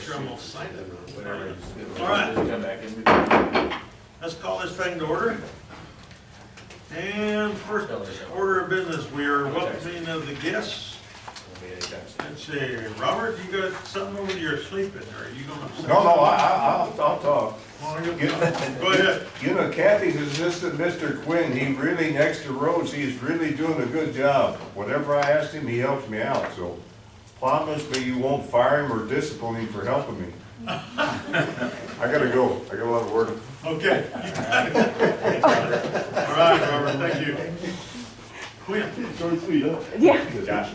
sure I'm gonna sign it. Whatever. All right. Come back in. Let's call this thing to order. And first order of business, we are welcoming of the guests. Let's see, Robert, you got something over your sleeping, or are you gonna say? No, I'll talk. Well, go ahead. You know, Kathy's assistant, Mr. Quinn, he really, next to Rhodes, he's really doing a good job. Whatever I ask him, he helps me out, so promise me you won't fire him or discipline him for helping me. I gotta go, I got a lot of work. Okay. All right, Robert, thank you. Quinn. Short, sweet, huh? Yeah. Josh.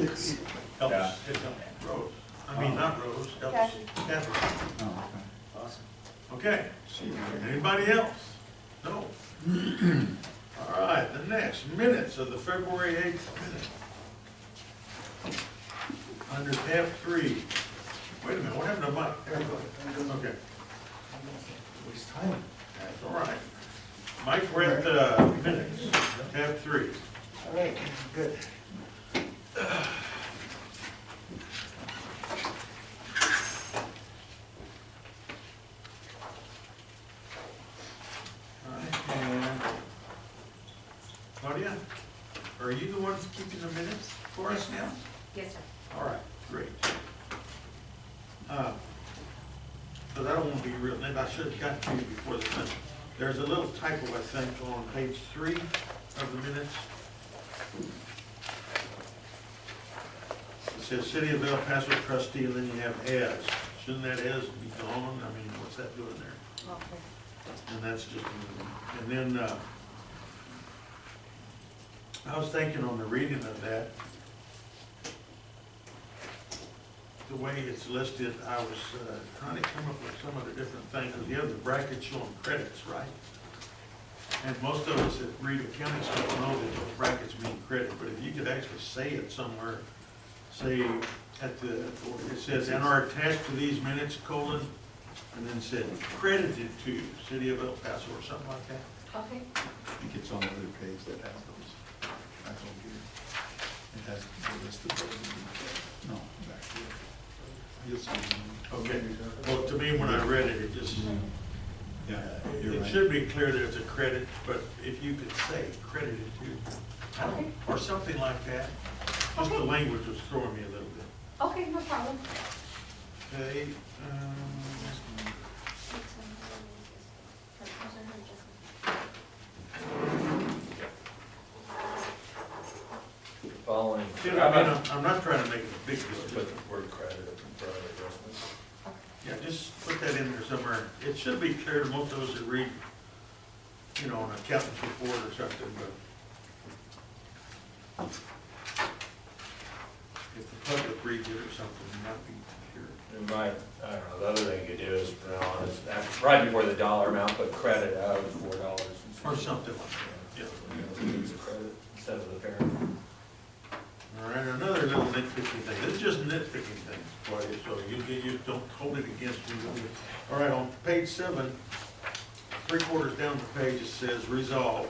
Helps, it helps Rose. I mean, not Rose, helps Catherine. Oh, Awesome. Okay, anybody else? No. All right, the next, minutes of the February 8th minute. Under tab 3. Wait a minute, what happened to Mike? Okay. Waste time. That's all right. Mike, we're at the minutes, tab 3. All right, good. All right, and Claudia, are you the ones keeping the minutes for us now? Yes, sir. All right, great. But I don't want to be real, maybe I should have got to you before the minute. There's a little typo, I think, on page 3 of the minutes. It says City of El Paso trustee, and then you have as. Shouldn't that as be gone? I mean, what's that doing there? Okay. And that's just, and then, I was thinking on the reading of that, the way it's listed, I was trying to come up with some of the different things, because you have the brackets showing credits, right? And most of us that read accounting stuff know that those brackets mean credit, but if you could actually say it somewhere, say at the, it says, and are attached to these minutes, colon, and then said credited to City of El Paso or something like that. Okay. I think it's on the other page that has those. I don't get it. It has the list of those. No, back here. You'll see. Okay, well, to me, when I read it, it just, Yeah, you're it right. should be clear that it's a credit, but if you could say credited to, Okay. or something like that, just the language was throwing me a little bit. Okay, no problem. Okay, Following. you know, I mean, I'm not trying to make it a big deal, Put just, the word credit up in front of adjustments. yeah, just put that in there somewhere. It should be clear to most of us that read, you know, an accountant's report or something, but if the public reads it or something, it might be clear. You might, I don't know, the other thing you do is, from now on, is right before the dollar amount, put credit out of $4. Or something like that, yeah. Use a credit instead of the parent. All right, another little nitpicking thing. This is just nitpicking things, Claudia, so you don't hold it against me. All right, on page 7, 3/4 down the page, it says resolved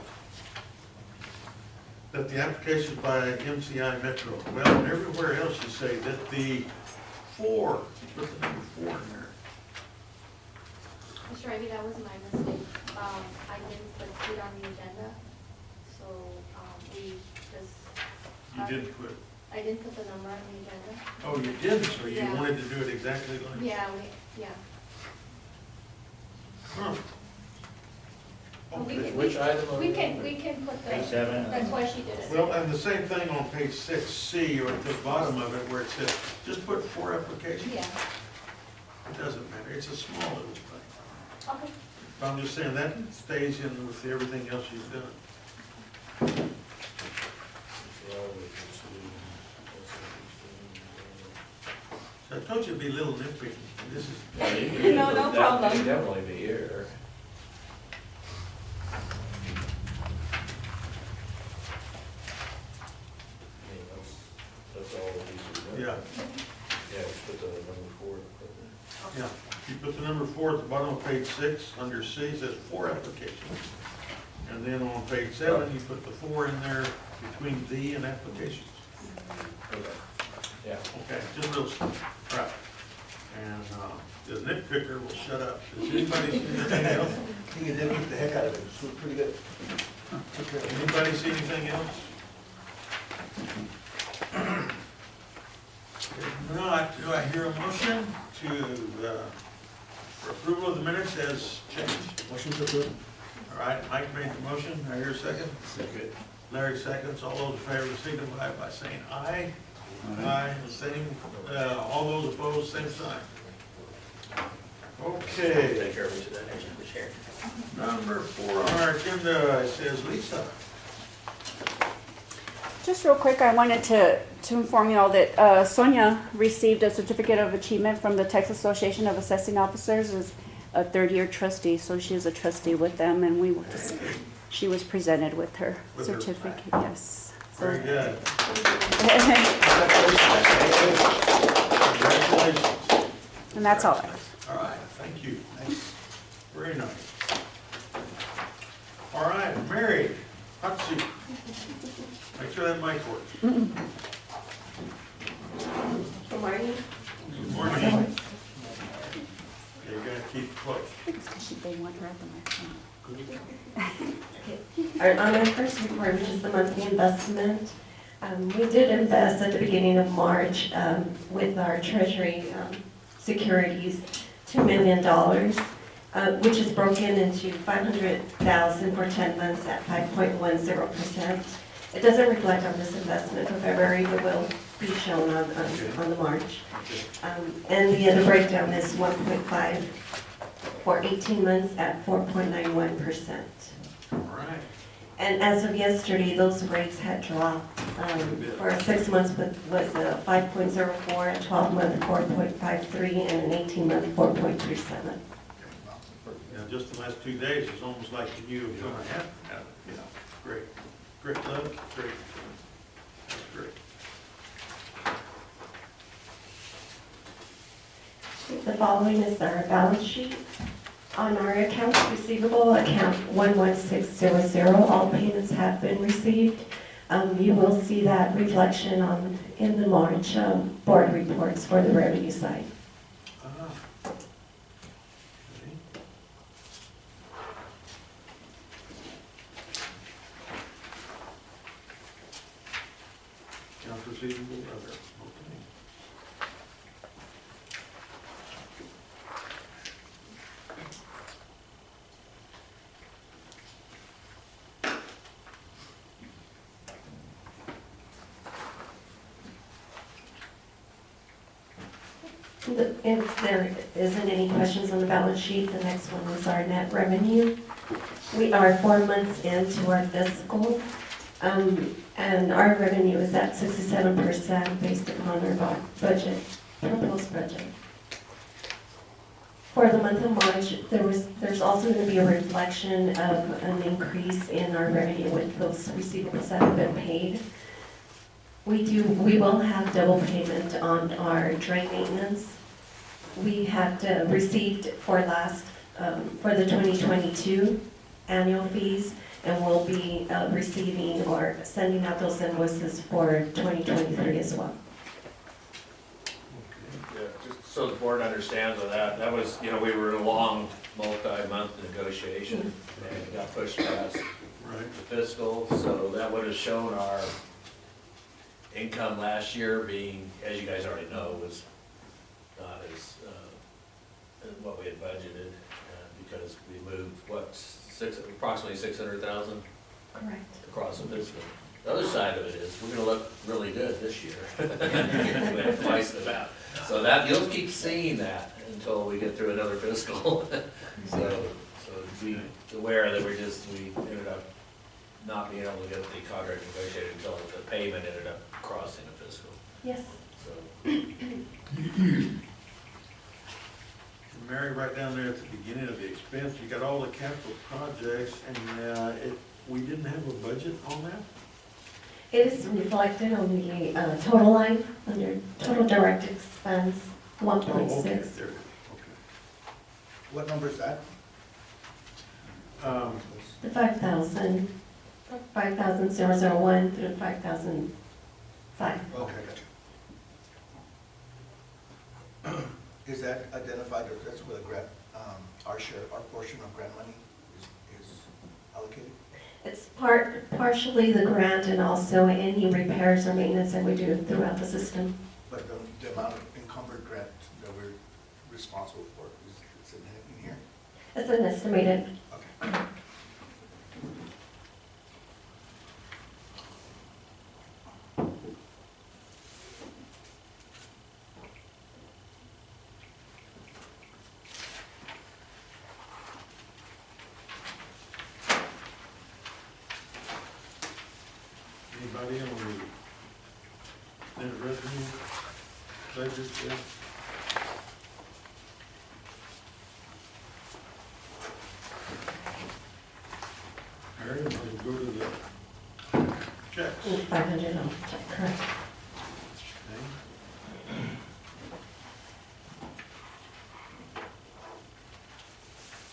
that the application by MCI Metro, well, and everywhere else you say that the 4, you put the number 4 in there. Mr. Ivy, that was my mistake. I didn't put it on the agenda, so, we just. You did put, I didn't put the number on the agenda. oh, you didn't, so you Yeah. wanted to do it exactly like? Yeah, yeah. Huh. We Okay. can- Which item are We we can, on? we can put the. Page 7. That's why she did it. Well, and the same thing on page 6C, or at the bottom of it, where it says, just put 4 applications. Yeah, It doesn't matter, it's a small little thing. okay. But I'm just saying, that stays in with everything else you've done. So I told you it'd be a little nitpicky, this is, No, no problem. That would definitely be here. I mean, that's all that needs to be done. yeah, Yeah, just put the number 4. yeah. You put the number 4 at the bottom of page 6, under C, it says 4 applications. And then on page 7, you put the 4 in there between the and applications. Okay. Yeah. Okay, just those, right. And, The nitpicker will shut up. Does anybody see anything else? I think it did beat the heck out of it, it was pretty good. Took care of it. Anybody see anything else? If not, do I hear a motion for approval of the minutes as changed? Motion to approve. All right, Mike made the motion, I hear a second. Second. Larry seconds, all those in favor signify by saying aye. Aye, same, all those opposed, same sign. Okay, Take care of each of that next for sharing. number 4 on our agenda, it says Lisa. Just real quick, I wanted to inform you all that Sonia received a certificate of achievement from the Texas Association of Assessing Officers as a third-year trustee, so she is a trustee with them, and she was presented with her With her certificate, yes. So- Very good. Congratulations. Congratulations. And that's all. All right, thank you. Very nice. All right, Mary, hot seat. Make sure that mic works. Good morning. Good morning. Okay, you're gonna keep close. They want her at the microphone. On my first report, which is the monthly investment, we did invest at the beginning of March with our treasury securities, $2 million, which is broken into $500,000 for 10 months at 5.10%. It doesn't reflect on this investment for February, but will be shown on the March. And the breakdown is 1.5 for 18 months at 4.91%. All right. And as of yesterday, those rates had dropped. For 6 months was 5.04, a 12-month 4.53, and an 18-month 4.37. Now, just the last 2 days, it's almost like you have gone ahead. Yeah, great. Great luck, great. That's great. The following is our balance sheet. On our accounts receivable, account 11600, all payments have been received. You will see that reflection in the March board reports for the revenue side. Okay. Accounts receivable, other, okay. If there isn't any questions on the balance sheet, the next one is our net revenue. We are 4 months into our fiscal, and our revenue is at 67% based upon our budget, proposed budget. For the month of March, there's also going to be a reflection of an increase in our revenue with those receivables that have been paid. We will have double payment on our drain maintenance. We had received for the 2022 annual fees, and we'll be receiving or sending out those invoices for 2023 as well. Yeah, just so the board understands of that was, we were in a long multi-month negotiation and it got pushed past Right. the fiscal, so that would have shown our income last year being, as you guys already know, was not as what we had budgeted, because we moved, approximately 600,000 Correct. across the fiscal. The other side of it is, we're gonna look really good this year. We have twice the amount. So that, you'll keep seeing that until we get through another fiscal. So be aware that we ended up not being able to get the contract negotiated until the payment ended up crossing the fiscal. Yes. So, Mary, right down there at the beginning of the expense, you got all the capital projects, and we didn't have a budget on that? It is reflected on the total line under total direct expense, 1.6. Oh, okay, there it is, okay. What number is that? The 5,000, 5,001 through 5,005. Okay, gotcha. Is that identified, or that's where the grant, our share, our portion of grant money is allocated? It's partially the grant and also any repairs or maintenance that we do throughout the system. But the amount of encumbered grant that we're responsible for, is it in here? It's an estimated. Okay. Anybody on the net revenue budget, yeah? All right, we'll go to the checks. $500, correct.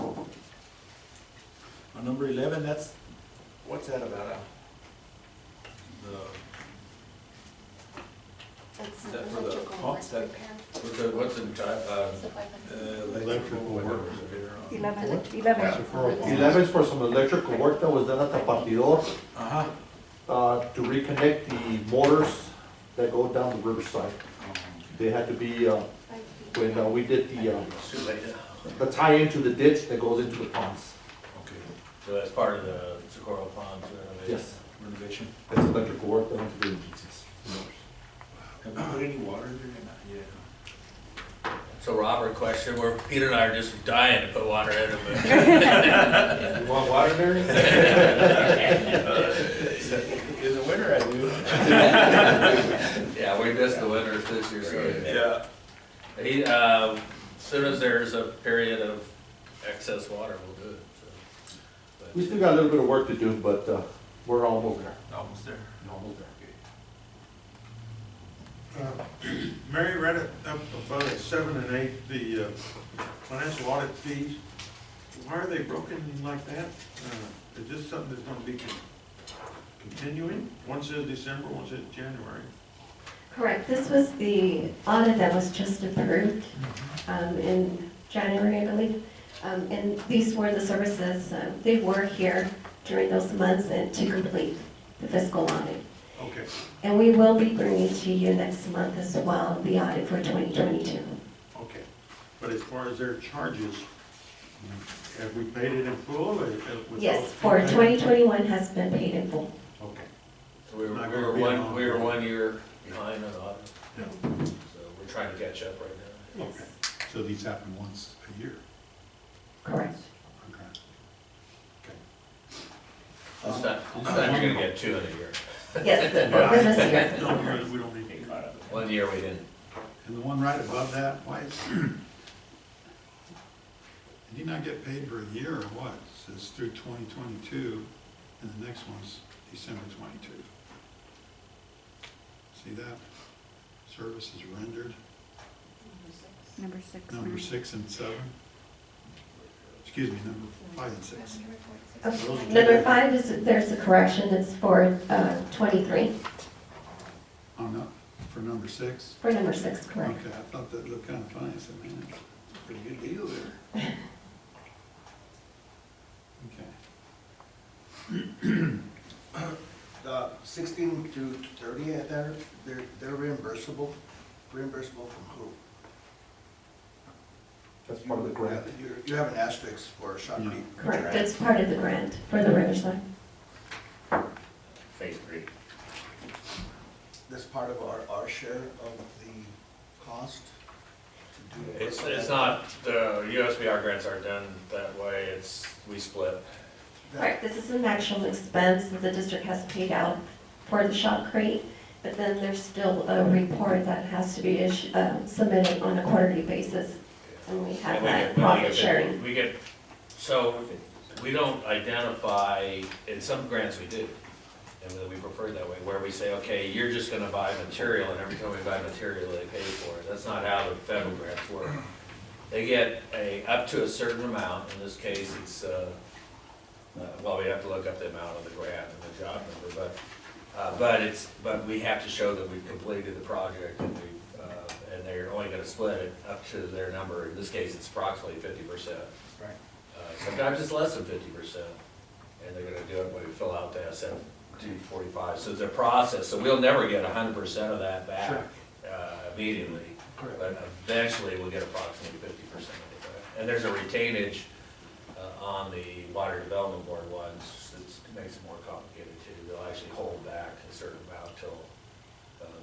Okay. On number 11, what's that about? That's Is that for the electrical pumps that- repair. What's in time, It's the 500. Electrical workers. 11. 11 is for some electrical work that was done at the Partidor, Uh-huh. to reconnect the motors that go down the riverside. They had to be, 5 feet. when we did it's too late now. the tie into the ditch that goes into the ponds. Okay, So that's part of the Socorro Ponds renovation? Yes, renovation. it's electrical work done to the agencies. Have you put any water in there? Not yet. So Robert, question, Peter and I are just dying to put water in them, You want water, Mary? In the winter I do. yeah, we missed the winters this year, so. Yeah. He, as soon as there's a period of excess water, we'll do it, so. But- We still got a little bit of work to do, but we're almost there. Almost there. Almost there. Mary, read it up above at 7 and 8, the financial audit fees. Why are they broken like that? Is this something that's gonna be continuing? One says December, one says January. Correct. This was the audit that was just approved in January, I believe. And these were the services, they were here during those months and to complete the fiscal audit. Okay, And we will be bringing to you next month as well, the audit for 2022. okay. But as far as their charges, have we paid it in full? With Yes, those for two 2021 has been paid in full. payments? Okay. So we Not were gonna be long. 1 year behind on audit, Yeah. so we're trying to catch up right now. Yes, So these happen once a year? correct. Okay. This time you're gonna get 2 in a year. Yes, for this year. No, we don't need to. 1 year we didn't. And the one right above that, why is, did he not get paid for a year or what? It says through 2022, and the next one's December 22. See that? Services rendered, Number 6. number 6 and 7. Excuse me, number 5 and 6. Number 5 is, there's a correction, it's for 23, Oh, no, for number 6? for number 6, correct. Okay, I thought that looked kind of funny. I said, man, that's a pretty good deal there. Okay. 16 to 30, they're reimbursable from who? That's part of the grant. You have an asterisk for Shot Yeah. Creek. Correct, it's part of the grant for the Riverside. Phase 3. That's part of our share of the cost to do. It's not, the USBR grants aren't done that way, we split. Correct, this is an actual expense that the district has paid out for the shot crate, but then there's still a report that has to be submitted on a quarterly basis. And we have that profit sharing. We get, so we don't identify, in some grants we do, and we prefer that way, where we say, okay, you're just gonna buy material, and every time we buy material, they pay for it. That's not how the federal grants work. They get up to a certain amount, in this case, it's, well, we have to look up the amount of the grant and the job number, but we have to show that we've completed the project and and they're only gonna split it up to their number, in this case, it's approximately 50%. Right. Sometimes it's less than 50%, and they're gonna do it when we fill out the SF 245. So it's a process, so we'll never get 100% of that back immediately. Correct. But eventually, we'll get approximately 50% of it back. And there's a retainage on the Water Development Board ones, it makes it more complicated too. They'll actually hold back a certain amount till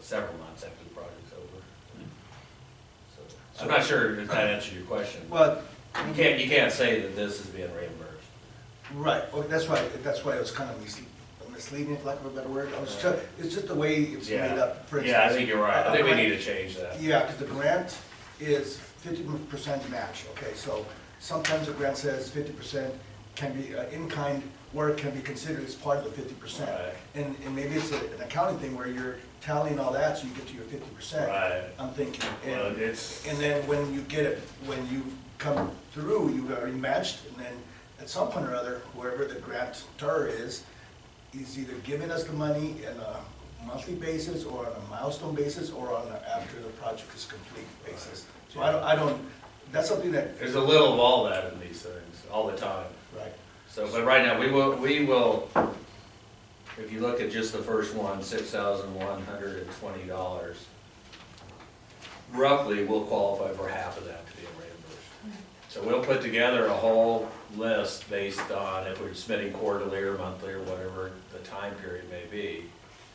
several months after the project's over. So, I'm not sure if that answers your question. Well, You can't say that this is being reimbursed. right, well, that's why it was kind of misleading, for lack of a better word. It's just the way it's Yeah. made up, for instance. Yeah, I think you're right. I think we need to change that. Yeah, because the grant is 50% match, okay, so sometimes the grant says 50% can be, in-kind work can be considered as part of the 50%. Right. And maybe it's an accounting thing where you're tallying all that, so you get to your 50%. Right. I'm thinking, Well, and it's, then when you get it, when you come through, you've already matched, and then at some point or other, whoever the grantor is either giving us the money in a monthly basis, or on a milestone basis, or on a after the project is complete basis. So I don't, that's something that. there's a little of all that in these things, all the time. Right. So, but right now, we will, if you look at just the first one, $6,120, roughly, we'll qualify for half of that to be reimbursed. So we'll put together a whole list based on if we're submitting quarterly or monthly or whatever the time period may be.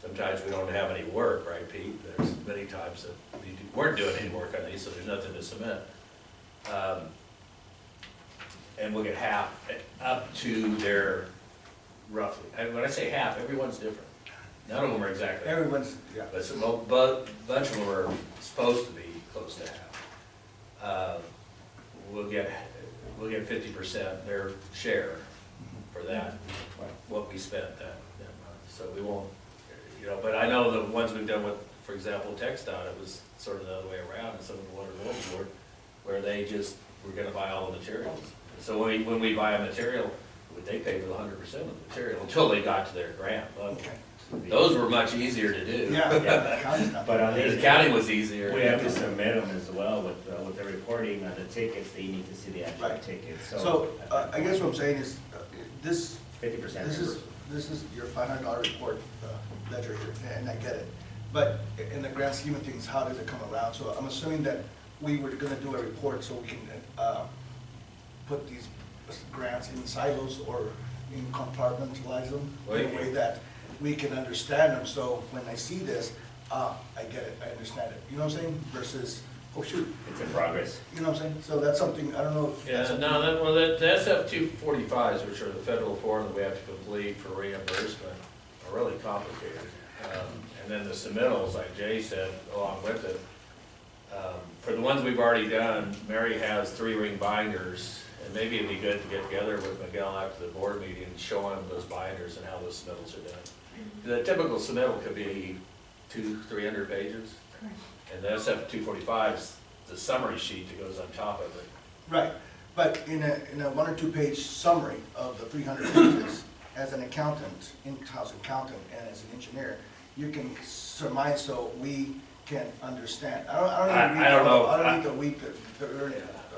Sometimes we don't have any work, right, Pete? There's many times that we weren't doing any work on these, so there's nothing to submit. And we'll get half, up to their roughly, and when I say half, everyone's different. None of them are exactly. Everyone's, yeah. But some, but a bunch of them are supposed to be close to half. We'll get 50% their share for that, what we spent that month. So we won't, but I know the ones we've done with, for example, TxDOT, it was sort of the other way around, and some of the Water Development Board, where they just were gonna buy all the materials. So when we buy a material, they pay for the 100% of the material until they got to their grant level. Okay. Those were much easier to do. Yeah, the accounting's not. But on The these, accounting was easier. we have to submit them as well with the reporting on the tickets, they need to see the actual Right. tickets, So, I guess what I'm saying is, this, 50%. this is your $500 report ledger here, and I get it. But in the grand scheme of things, how does it come around? So I'm assuming that we were gonna do a report so we can put these grants in silos or in compartmentalize them in a way that we can understand them. So when I see this, I get it, I understand it. You know what I'm saying? Versus, oh shoot, It's in progress. you know what I'm saying? So that's something, I don't know. If Yeah, that's something- no, the SF-245s, which are the federal form that we have to complete for reimbursement, are really complicated. And then the submittals, like Jay said, along with it, for the ones we've already done, Mary has 3-ring binders, and maybe it'd be good to get together with Miguel after the board meeting and show him those binders and how those submittals are done. The typical submittal could be 200-300 pages, and the SF-245's the summary sheet that goes on top of it. Right, but in a 1 or 2 page summary of the 300 pages, as an accountant, in-house accountant, and as an engineer, you can surmise so we can understand. I don't need to read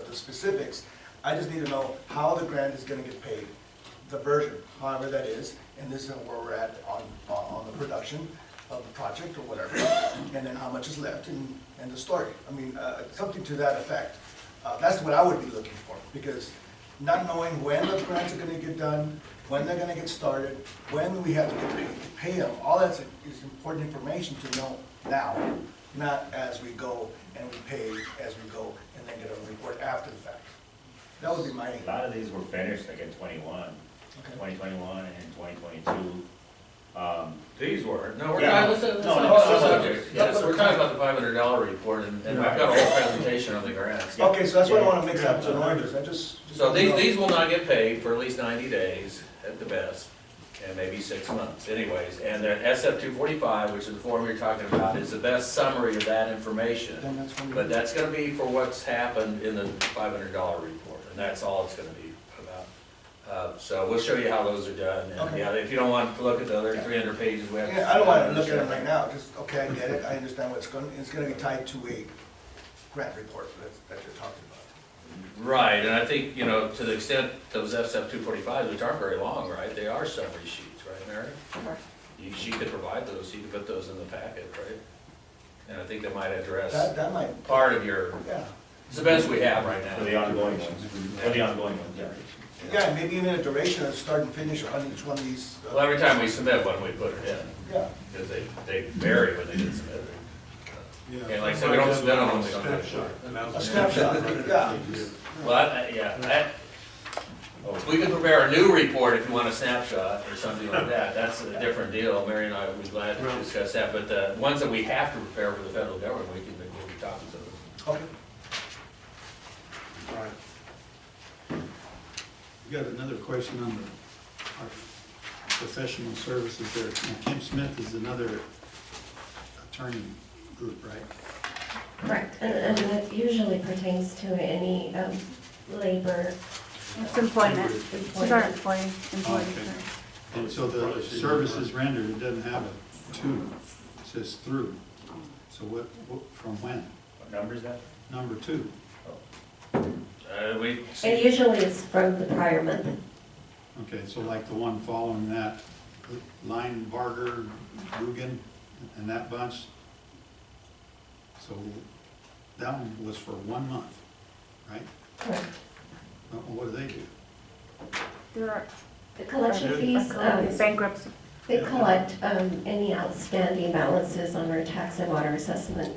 the specifics. I just need to know how the grant is gonna get paid, the version, however that is, and this is where we're at on the production of the project or whatever, and then how much is left and the story. I mean, something to that effect. That's what I would be looking for, because not knowing when the grants are gonna get done, when they're gonna get started, when we have to get paid to pay them, all that's is important information to know now, not as we go and we pay as we go and then get a report after the fact. That would be my, A lot of these were finished like in 2021 and 2022. These were, no, we're Yeah. talking, let's No, not no, about no, the no. subject. Yes, we're talking about the $500 report, and I've got a whole presentation on the grants. okay, so that's why I wanna mix up some numbers, I just. So these will not get paid for at least 90 days at the best, and maybe 6 months anyways. And the SF-245, which is the form you're talking about, is the best summary of that information. Then that's when we- But that's gonna be for what's happened in the $500 report, and that's all it's gonna be about. So we'll show you how those are done, and Okay. yeah, if you don't want to look at the other 300 pages, we have. Yeah, I don't wanna look at them right now, just, okay, I get it, I understand it's gonna be tied to grant report that you're talking about. Right, and I think, you know, to the extent those SF 245s, which aren't very long, right, they are summary sheets, right, Mary? She could provide those, she could put those in the packet, right? And I think that might address That might, part of your, yeah. it's the best we have right For the now. ongoing ones, for the ongoing ones, yeah. Yeah, maybe even a duration of start and finish on each one of these. Well, every time we submit one, we put it in, Yeah. because they vary when they get submitted. Yeah, Okay, like I said, we don't spend them when we don't do it. Snapshot, and that A was- snapshot, yeah. Well, we could prepare a new report if you want a snapshot or something like that, that's a different deal, Mary and I would be glad to discuss that, but the ones that we have to prepare for the federal government, we'll be talking to them. Okay. Right. We got another question on our professional services there. Now, Kim Smith is another attorney group, right? Correct, and that usually pertains to any labor. It's employment. She's our employee. Okay. And so the services rendered, it doesn't have a to, it says through. So what, from when? What number is that? Number 2. We, And usually it's from the prior month. Okay, so like the one following that, Line, Barger, Dugan, and that bunch. So that one was for 1 month, right? Correct. What do they do? There are The collection fees, bankruptcy. they collect any outstanding balances on our tax and water assessment.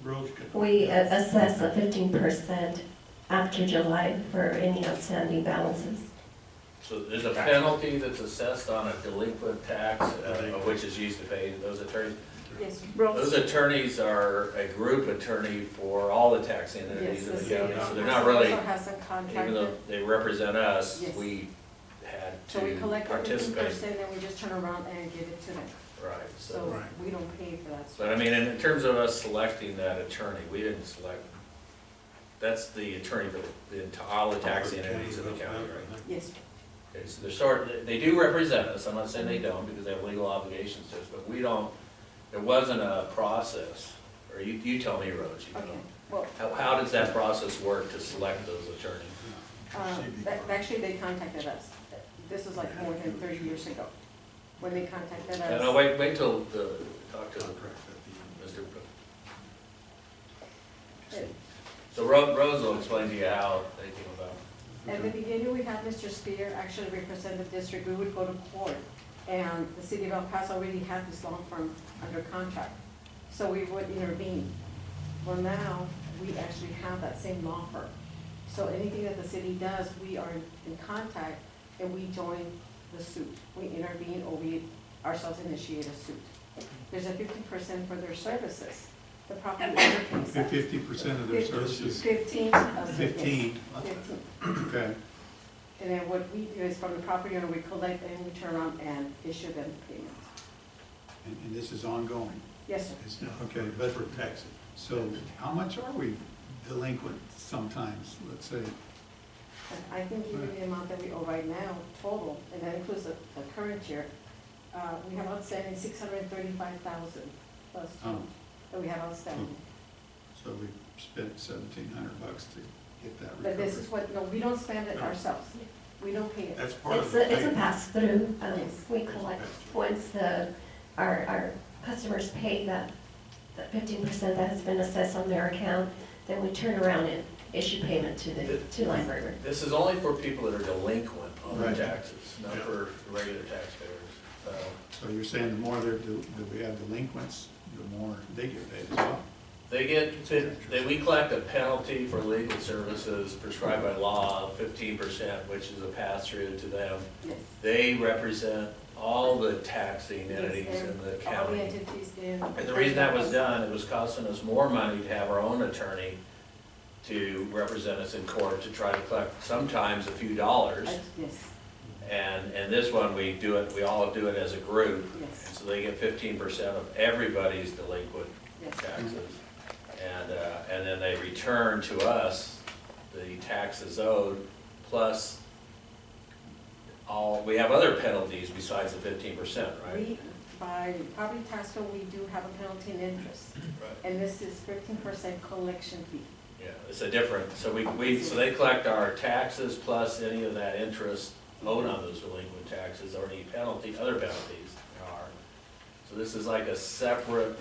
Rose could- We assess a 15% after July for any outstanding balances. so there's a penalty that's assessed on a delinquent tax, of which is used to pay those attorneys. Yes. Those attorneys are a group attorney for all the tax entities in the county, so they're not really, Also has a even contract. though they represent us, Yes. we had So we to collect our participate. 15% and we just turn around and give it to them. Right, so, So Right. we don't pay for that. but I mean, in terms of us selecting that attorney, we didn't select, that's the attorney for all the tax entities in the county, right? Yes. Okay, so they're they do represent us, I'm not saying they don't, because they have legal obligations to us, but we don't, it wasn't a process, or you tell me, Rose, you Okay, know. well, How does that process work to select those attorneys? actually, they contacted us. This was like more than 30 years ago, when they contacted us. No, wait till talk to Mr. So Rose will explain to you how they came about. At the beginning, we had Mr. Spear actually represent the district. We would go to court, and the city of El Paso already had this law firm under contract. So we would intervene. Well, now, we actually have that same law firm. So anything that the city does, we are in contact, and we join the suit. We intervene, or we ourselves initiate a suit. There's a 50% for their services. The property owner pays that. 50% of their services? 15. 15. 15. Okay. And then what we do is from the property owner, we collect and we turn around and issue them payment. And this is ongoing? Yes, sir. It's not Okay, but, for taxes. so how much are we delinquent sometimes, let's say? I think even the amount that we owe right now, total, and that includes the current year, we have outstanding 635,000 plus Oh. that we have outstanding. So we spent $1,700 to get that But this recovered. is what, no, we don't spend it No. ourselves. We don't pay it. That's part of It's the a payment. pass-through. Yes. We collect, once our customers pay that 15% that has been assessed on their account, then we turn around and issue payment to Lineberger. This is only for people that are delinquent on their Right. taxes, not Yeah. for regular taxpayers. So you're saying the more that we have delinquents, the more they get paid as well? They we collect a penalty for legal services prescribed by law, 15%, which is a pass-through to them. Yes. They represent all the taxing entities Yes, in the All the county. entities in. And the reason that was done, it was costing us more money to have our own attorney to represent us in court to try to collect sometimes a few dollars. Yes, And this one, we all do it as a group. yes, So they get 15% of everybody's delinquent yes. taxes. And then they return to us the taxes owed, plus we have other penalties besides the 15%, right? by property tax code, we do have a penalty and interest. Right. And this is 15% collection fee. Yeah, it's a different, so so they collect our taxes plus any of that interest owed on those delinquent taxes or any other penalties there are. So this is like a separate,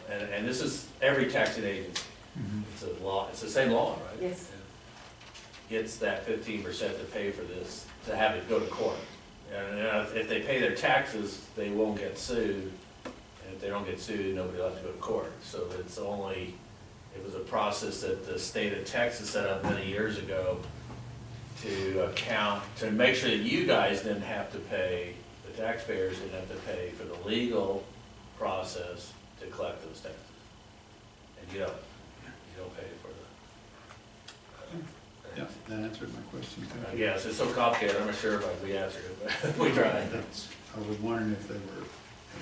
and this is every taxing agency. It's a law, it's the same law, right? Yes. Gets that 15% to pay for this, to have it go to court. And if they pay their taxes, they won't get sued. And if they don't get sued, nobody will have to go to court. So it was a process that the state of Texas set up many years ago to make sure that you guys didn't have to pay, the taxpayers didn't have to pay for the legal process to collect those taxes. And you don't pay for Yeah, that answered my question. the, yes, it's so complicated, I'm not sure if we answered it, but we tried. I was wondering if they were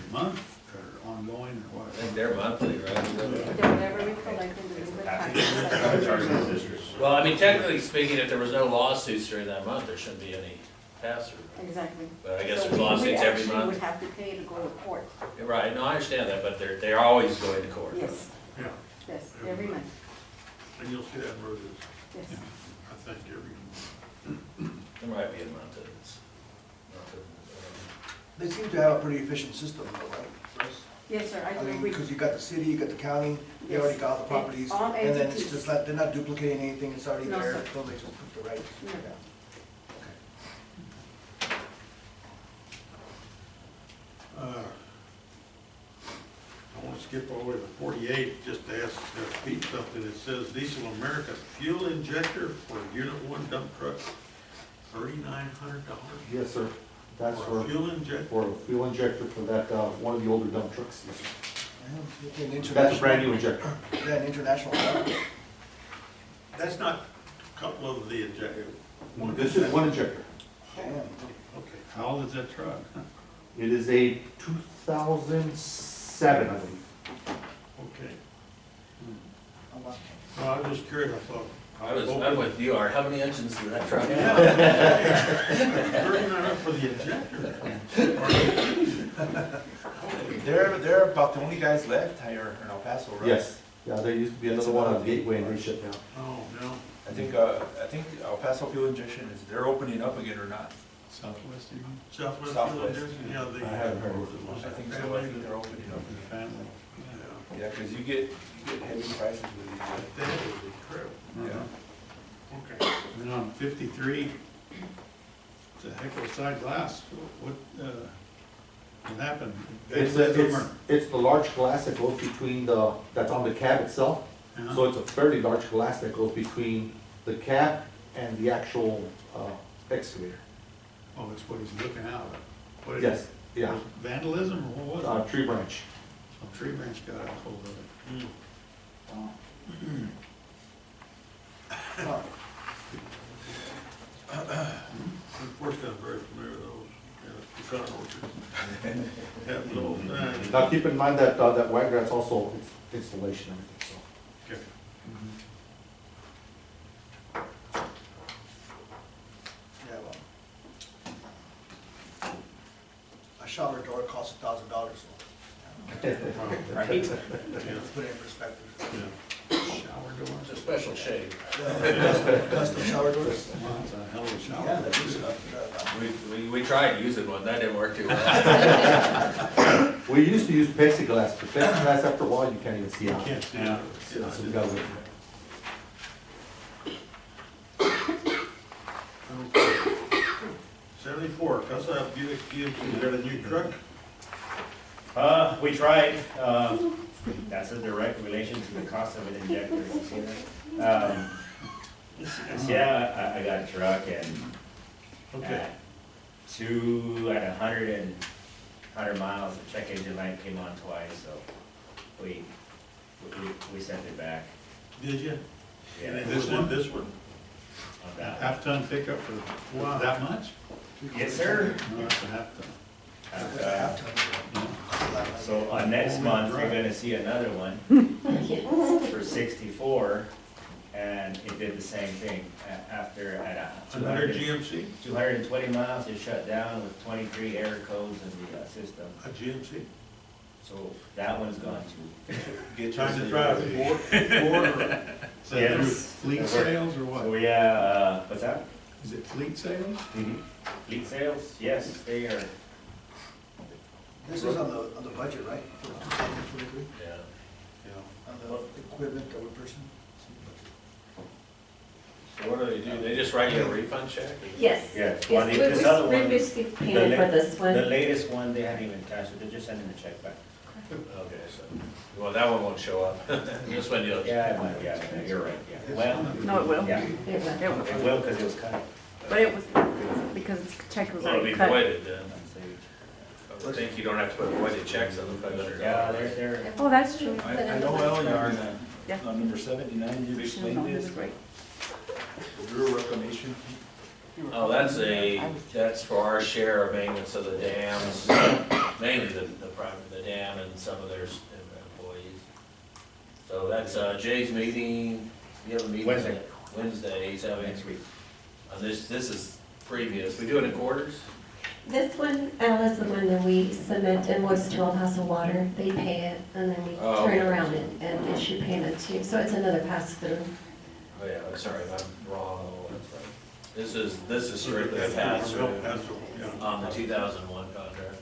a month or ongoing or I what. think they're monthly, right? Whenever we collect the delinquent taxes. Charging the districts. Well, I mean, technically speaking, if there was no lawsuits during that month, there shouldn't be any pass-through. Exactly. But I guess So there's lawsuits every We month. would have to pay to go to court. Right, no, I understand that, but they're always going to court. Yes, Yeah, yes, every month, and you'll see that in Roses, yes. I think, every month. There might be a month that it's not good. They seem to have a pretty efficient system though, right? Bruce? Yes, sir, I I do mean, agree. because you got the city, you got the county, they Yes. already got all the properties. All And then it's entities. just like, they're not duplicating anything, it's already No, there, sir. so they just put the right. No. Yeah. I want to skip all the way to 48, just to ask Pete something. It says Diesel America fuel injector for Unit 1 dump truck, $3,900 Yes, sir. That's for a for, fuel injector. for a fuel injector for that, one of the older dump trucks. Yes, sir. An That's a brand new international- injector. Is that an international product? That's not a couple of the injector. This is one injector. Damn. Okay. How old is that truck? It is a 2007, I believe. Okay. Oh, wow. No, I was just curious, I thought. I'm with you, Art, how many engines did that truck have? Yeah. $3,900 for the injector. They're about the only guys left here in El Paso, right? Yes. Yeah, there used to be another one on Gateway and they shut down. Oh, no. I think El Paso Fuel Injection they're opening up again or not? Southwest, you mean? Southwest fuel Southwest. injection, yeah, the. I haven't heard of it. was I it think so, family? I think they're opening up. The family. Yeah. Yeah, because you get heavy prices with these. That is incredible. Yeah. Okay. And then on 53, it's a heck of a side glass. What happened? It's Vandalism or- it's the large glass that goes between that's on the cab itself. Yeah. So it's a fairly large glass that goes between the cab and the actual excavator. Oh, it's what he's looking out at. What is Yes, it? yeah. Vandalism or what was it? Tree branch. A tree branch got a hold of it. Huh. Unfortunately, I'm very familiar with those, pecan orchards. Happens all the time. Now, keep in mind that, that wag grat's also installation and everything, so. Okay. Yeah, well. A shower door costs $1,000, so. Right. Let's put it in perspective. Shower door? It's a special shade. Custom shower doors? Well, that's a hell of a shower. Yeah, that is, We tried using one, that didn't work too well. We used to use plexiglass, but plexiglass after a while, you can't even see out. Can't see Yeah. it. So we gotta wait. Okay. 74, Casa Buick GMC, we got a new truck? We tried, that's a direct relation to the cost of an injector, you see that? Yeah, I got a truck and Okay. at 100 miles, the check engine light came on twice, so we sent it back. Did you? Yeah, This one? This one? on that. Half-ton pickup for Wow. that much? Yes, sir. No, that's a half-ton. So next month, you're gonna see another one Yes. for 64, and it did the same thing. After at Another GMC? 220 miles, it shut down with 23 error codes in the system. A GMC? So that one's gone too. Get Time to drive it. Is that Yes. through fleet sales or So what? yeah, what's that? Is it fleet sales? Fleet sales, yes, they are. This is on the budget, right, for 2023, Yeah. Yeah. on the equipment that we're purchasing? So what do? They just write you a refund check? Yes. Yes, Yes, well, this other we one, received the payment for this one. the latest one, they hadn't even cashed it, they're just sending the check back. Okay, so, well, that one won't show up. This one you'll. Yeah, it might, yeah, you're right, yeah. Well, No, it will. yeah, It was. It will. it will, because it was cut. But it was, because the check was Well, it'll already be cut. voided then. I would think you don't have to put voided checks on the $500. Yeah, they're, Oh, that's true. I know L-Yarn, Yeah. on number 79, you No, explained he this, was right. Bureau reclamation. Oh, that's for our share of maintenance of the dams, mainly the dam and some of their employees. So that's Jay's meeting, you have a meeting? Wednesday. Wednesday, he's having, next week. this is previous, we do it in quarters? This one, Al, is the one that we submit invoice to El Paso Water. They pay it, and then we Oh, turn okay. around and issue payment to you. So it's another pass-through. Oh, yeah, I'm sorry, I'm wrong, oh, that's right. This is strictly a pass-through Yeah. on the 2001 contract.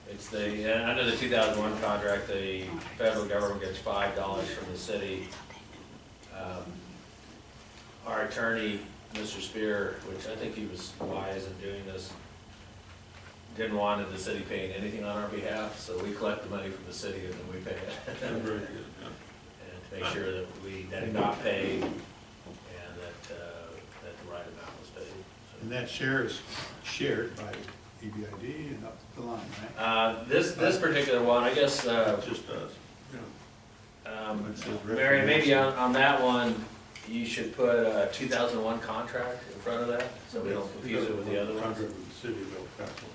It's under the 2001 contract, the federal government gets $5 from the city. Our attorney, Mr. Spear, which I think he was wise in doing this, didn't want the city paying anything on our behalf, so we collect the money from the city and then we pay it. That's very good, yeah. And to make sure that it got paid and that the right amount was paid. And that share is shared by EBID and up the line, right? This particular one, I guess, Just us, yeah. It says Mary, maybe on that one, you should put a 2001 contract in front of that, so we don't confuse it with the other ones. Contract with the city of El Paso.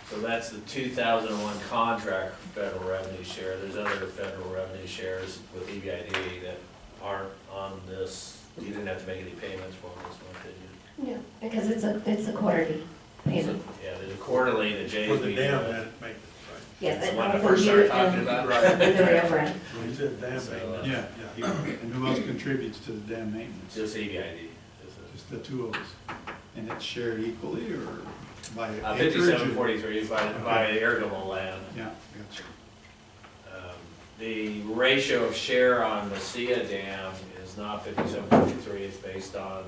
So that's the 2001 contract for federal revenue share. There's other federal revenue shares with EBID that aren't on this. You didn't have to make any payments for this one, did you? Yeah, because it's a quarterly payment. Yeah, there's a quarterly, the J. For the dam and maintenance, right? Yes, That's and the one I also first you started talking and about. Right. and the railroad. When you said dam So, maintenance. Yeah, Yeah. and who else contributes to the dam maintenance? Just EBID. Just the two of us. And it's shared equally or by acreage? 5743 by irrigable land. Yeah, gotcha. The ratio of share on the SIA dam is not 5743, it's based on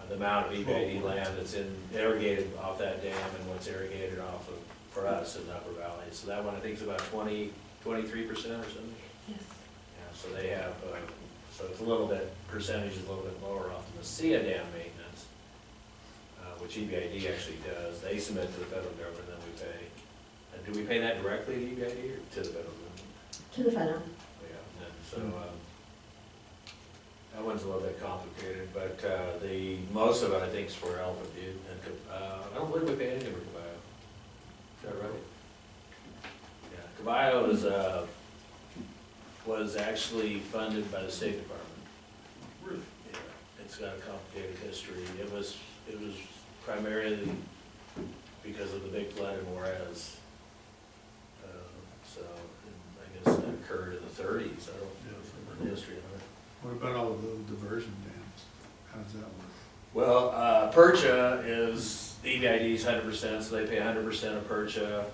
the amount of EBID land that's irrigated off that dam and what's irrigated off of, for us in the Upper Valley. So that one, I think is about 23% or something. Yes. Yeah, so they have, so it's a little bit, percentage is a little bit lower off the SIA dam maintenance, which EBID actually does. They submit to the federal government, then we pay. Do we pay that directly to EBID or to the federal government? To the federal. Yeah, and so, that one's a little bit complicated, but, most of it, I think, is for Alpha Butte, and, I don't believe we pay anything for Caballo. Is that right? Yeah, Caballo was actually funded by the State Department. Really? Yeah, it's got a complicated history. It was primarily because of the big flood in Juarez. So, I guess that occurred in the 30s, I don't know the history of it. What about all of the diversion dams? How does that work? Well, Percha is, EBID's 100%, so they pay 100% of Percha.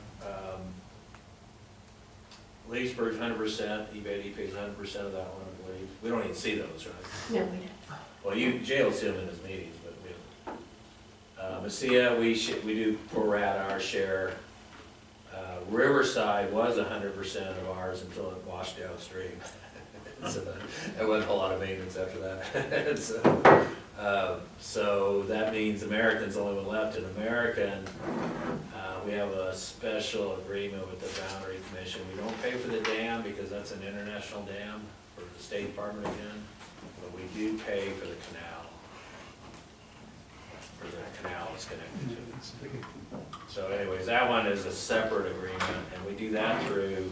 Leesburg's 100%, EBID pays 100% of that one, I believe. We don't even see those, right? No, we don't. Well, Jay will see them in his meetings, but we don't. Mesilla, we do prorate our share. Riverside was 100% of ours until it washed downstream. So there wasn't a whole lot of maintenance after that. So that means American's the only one left. In American, we have a special agreement with the Boundary Commission. We don't pay for the dam because that's an international dam for the State Department again, but we do pay for the canal. For the canal it's connected to. So anyways, that one is a separate agreement, and we do that through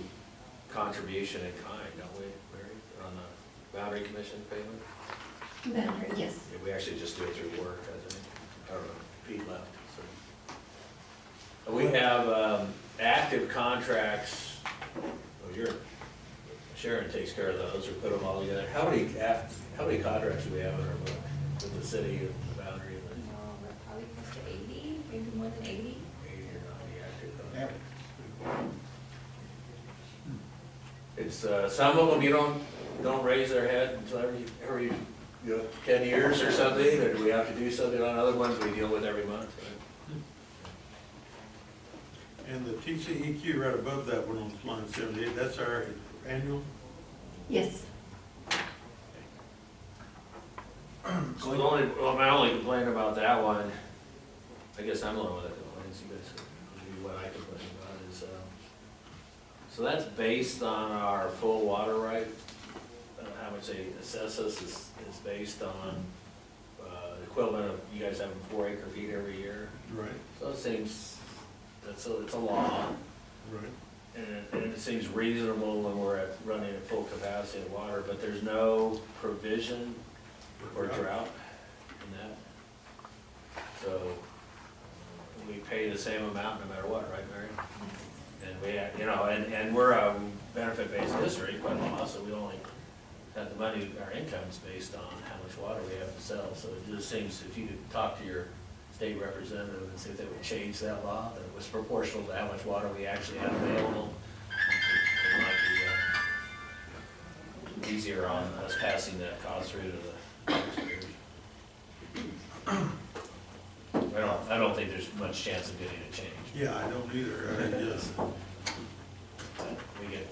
contribution in kind, don't we, Mary? On boundary commission payment? Boundary, yes. Yeah, we actually just do it through work, I think, or Pete left, so. We have, active contracts, well, Sharon takes care of those, or put them all together. How many contracts do we have in our book with the city and the boundary and the We're probably close to 80, maybe more than 80. 80 or 90 active contracts? It's, some of them you don't raise their head until every 10 years or something, or do we have to do something on other ones we deal with every month? Right? And the TCEQ right above that one on line 78, that's our annual? Yes. My only complaint about that one, I guess I'm the one that complains, you guys, maybe what I complain about is, so that's based on our full water right, how much they assess us is based on, the equivalent of, you guys having 4 acre-feet every year. Right. So it seems, it's a law, Right. and it seems reasonable when we're running at full capacity of water, but there's no provision for drought in that. So we pay the same amount no matter what, right, Mary? And we, and we're a benefit-based district by law, so we only have the money, our income's based on how much water we have to sell. So it just seems, if you could talk to your state representative and see if they would change that law, that it was proportional to how much water we actually have available, it might be easier on us passing that cost through to the taxpayers. I don't think there's much chance of getting a change. Yeah, I don't either. Yes.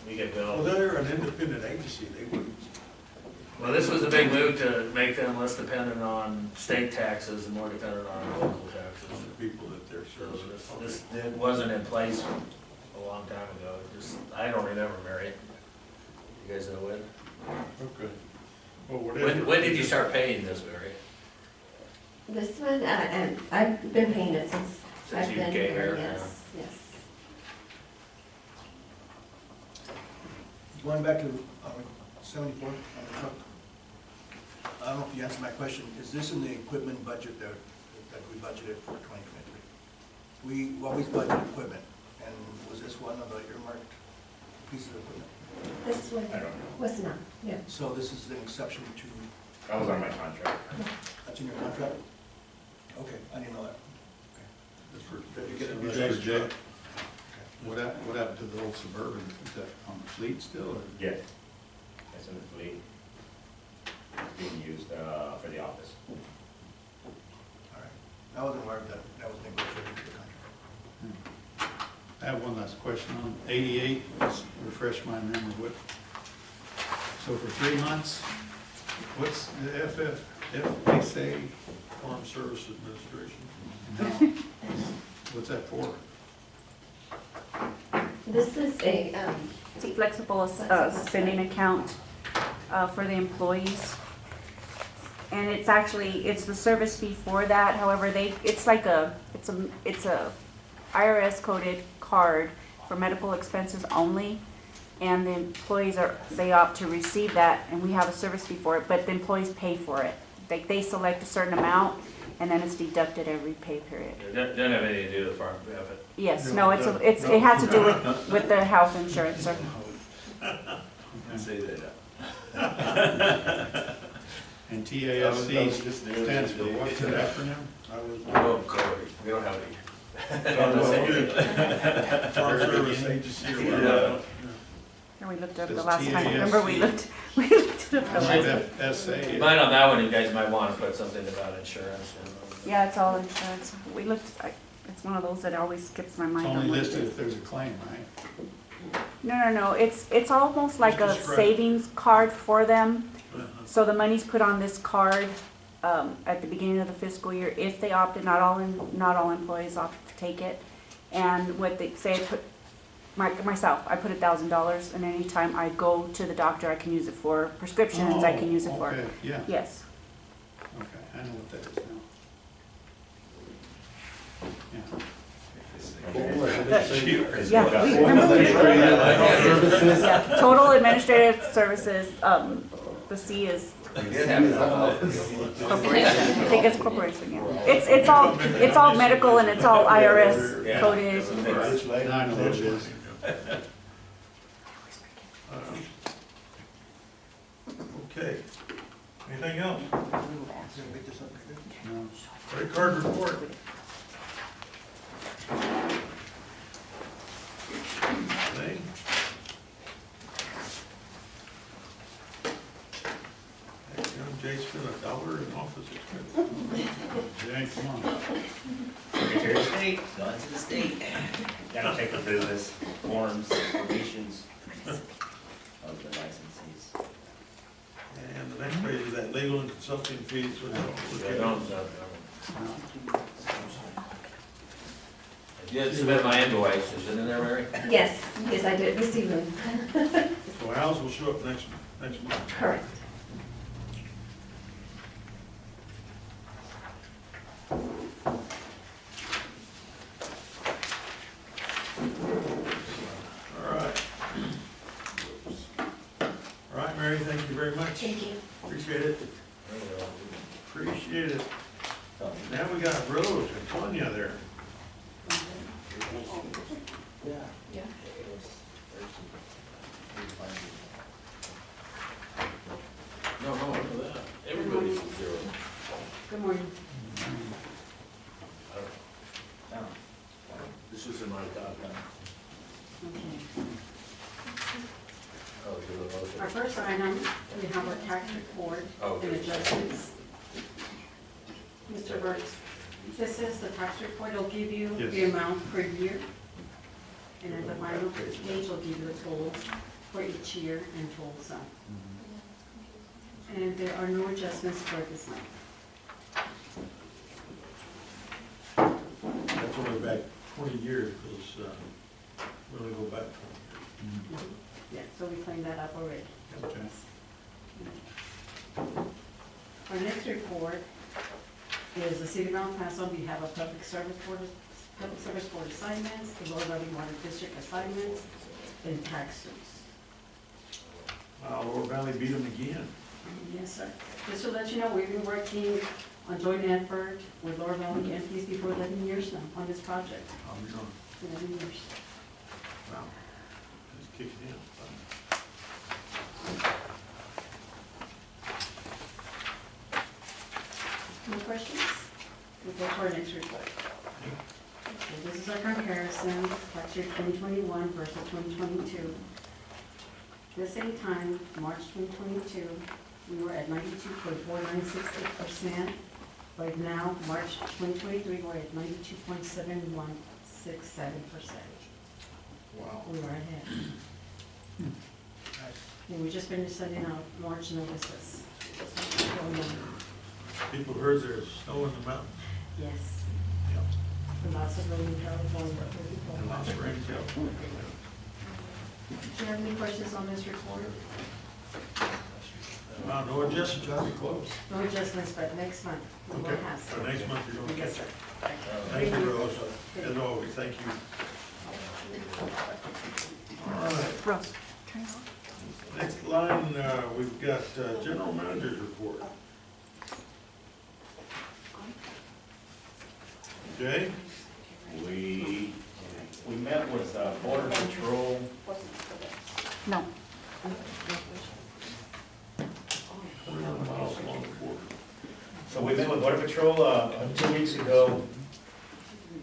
We get Well, billed. they're an independent agency, they wouldn't. Well, this was a big move to make them less dependent on state taxes and more dependent on local taxes. On the people that they're So servicing. this it wasn't in place a long time ago. I don't remember, Mary. You guys know when? Okay. Well, whatever. When did you start paying this, Mary? This one, I've been paying it since Since I've you been came here, here, yes, yes. Going back to 74 on the truck, I don't know if you answered my question. Is this in the equipment budget that we budgeted for 2023? We always budget equipment, and was this one of the earmarked pieces of equipment? This one I don't know. was not, yeah. So this is an exception to, That was on my contract. that's in your contract? Okay, I didn't know that. That's for- Did you get a So new that's truck? for Jay. What happened to the old Suburban? Is that on the fleet still, or? Yeah, that's in the fleet. It's being used for the office. All right. I wasn't aware of that. That was negotiated into the contract. I have one last question on 88, let's refresh my memory, so for 3 months, what's the FSA, Farm Service Administration. what's that for? This is a, It's a flexible spending account for the employees. And it's actually, it's the service fee for that, however, it's a IRS coded card for medical expenses only. And the employees they opt to receive that, and we have a service fee for it, but the employees pay for it. They select a certain amount, and then it's deducted every pay period. It doesn't have anything to do with farm benefit. Yes, no, it has to do with the health insurance, sir. Say that. And TASC stands for what's that acronym? Oh, Corey, we don't have any. Farm Service Agency or whatever. And we looked up Says the last time, TASC. remember we looked it up the last time. FSA. Mine on that one, you guys might want to put something about insurance. Yeah, it's all insurance. We looked, it's one of those that always skips my It's mind. only on what it listed is. if there's a claim, right? No, it's almost like a Just describe- savings card for them. Uh-huh. So the money's put on this card at the beginning of the fiscal year. If they opt in, not all employees opt to take it. And what they say, I put $1,000, and anytime I go to the doctor, I can use it for prescriptions, I can use it for. Okay, yeah, Yes. okay, I know what that is now. Yeah. Yeah, we remember. Yeah, total administrative services, The C is Did have it on. corporation. I think it's corporation, yeah. It's all medical and it's all IRS Yeah. coded. I know what it is. Okay. Anything else? Make this up. No. Credit card report. Thing. Jay spent $1 in office expense. Jay, come on. Secretary of State, going to the state. Gotta check the business forms, informations of the licensees. And the next page is that legal and consulting fees. Yeah, don't. You did submit my invoice, is it in there, Mary? Yes, yes, I did receive them. So ours will show up next month. Correct. All right. All right, Mary, thank you very much. Thank you. Appreciate it. Appreciate it. Now we got Rose and Sonia there. Yeah. No, that. Everybody's at 0. Good morning. This was in my top, Okay. Oh, do the motion. Our first item, we have our tax report Oh, and okay. adjustments. Mr. Burks, this is the tax report. It'll give you the Yes. amount per year. And at the final page, will give you the totals for each year and total sum. And there are no adjustments for this month. That's only back 20 years, because we only go back 20 years. Yeah, so we cleaned that up already. Okay. Our next report is the City of El Paso on behalf of Public Service Board assignments, the Lower Valley Water District assignments, and tax suits. Wow, Lower Valley beat them again. Yes, sir. Just to let you know, we've been working on joint effort with Lower Valley and PSB for 11 years now on this project. 11 years. Wow. It's kicking in. No questions? We'll go to our next report. Okay, this is our comparison, tax year 2021 versus 2022. At the same time, March 2022, we were at 92.4968%. Right now, March 2023, we're at 92.7167%. Wow. We are ahead. And we just finished sending out March notices. People heard there's snow in the mountains. Yes, Yeah. and lots of rain in California. And lots of rain in California. Do you have any questions on this report? Wow, no adjustments, I'll be close. No adjustments, but next month, we will Okay, have so some. next month you're gonna Yes, catch sir. it. Thank you, Rose, as always, thank you. All right, Rose, turn it off. next line, we've got general manager's report. Jay? We met with Border Patrol. No. 100 miles along the border. So we met with Border Patrol 2 weeks ago.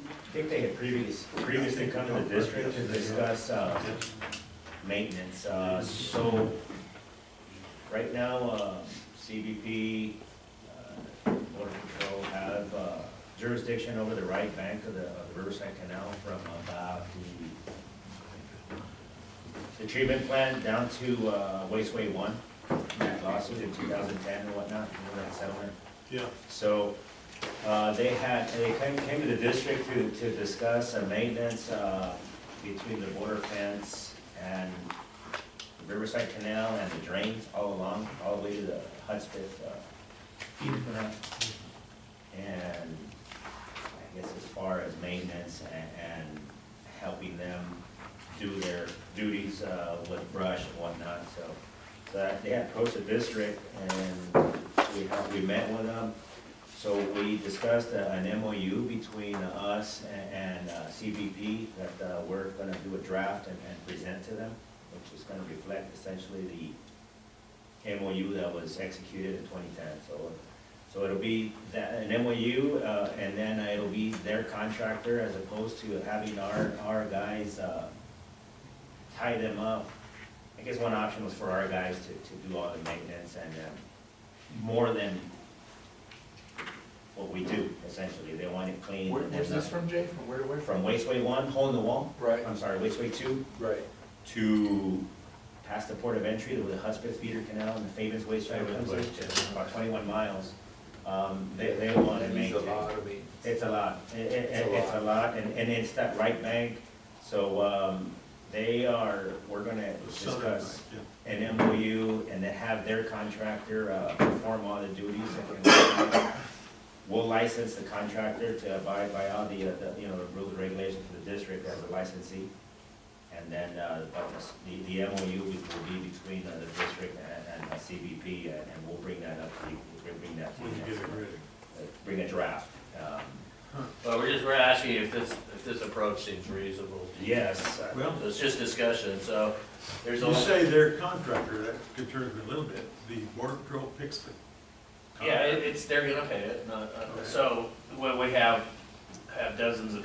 I think they had previously come to the district to discuss maintenance. So right now, CBP, Border Patrol have jurisdiction over the right bank of the Riverside Canal from about the treatment plant down to Wasteway 1, that lawsuit in 2010 and whatnot, remember that settlement? Yeah. So they came to the district to discuss a maintenance between the border fence and the Riverside Canal and the drains all along, all the way to the Hudspeth feeder canal. And I guess as far as maintenance and helping them do their duties with brush and whatnot, so that they had approached the district and we met with them. So we discussed an MOU between us and CBP that we're gonna do a draft and present to them, which is gonna reflect essentially the MOU that was executed in 2010. So it'll be an MOU, and then it'll be their contractor as opposed to having our guys tie them up. I guess one option was for our guys to do all the maintenance and more than what we do, essentially. They want it clean. Where's this from, Jay? From where to where? From Wasteway 1, hole in the wall. Right. I'm sorry, Wasteway 2 Right. to past the port of entry with the Hudspeth feeder canal and the Fabens waste drive comes in, about 21 miles. They want to maintain. It's a lot. It's a lot, and it's that right bank. So we're gonna discuss an MOU and then have their contractor perform all the duties. And we'll license the contractor to abide by all the rules and regulations for the district as a licensee. And then the MOU will be between the district and CBP, and we'll bring that up to you. We'll bring that to you. When you get it ready. Bring a draft. Well, we're asking if this approach seems reasonable. Yes. Well, So it's just discussion, so there's you only. say their contractor, that concerns me a little bit. The border patrol picks the. Yeah, they're gonna pay it, so when we have dozens of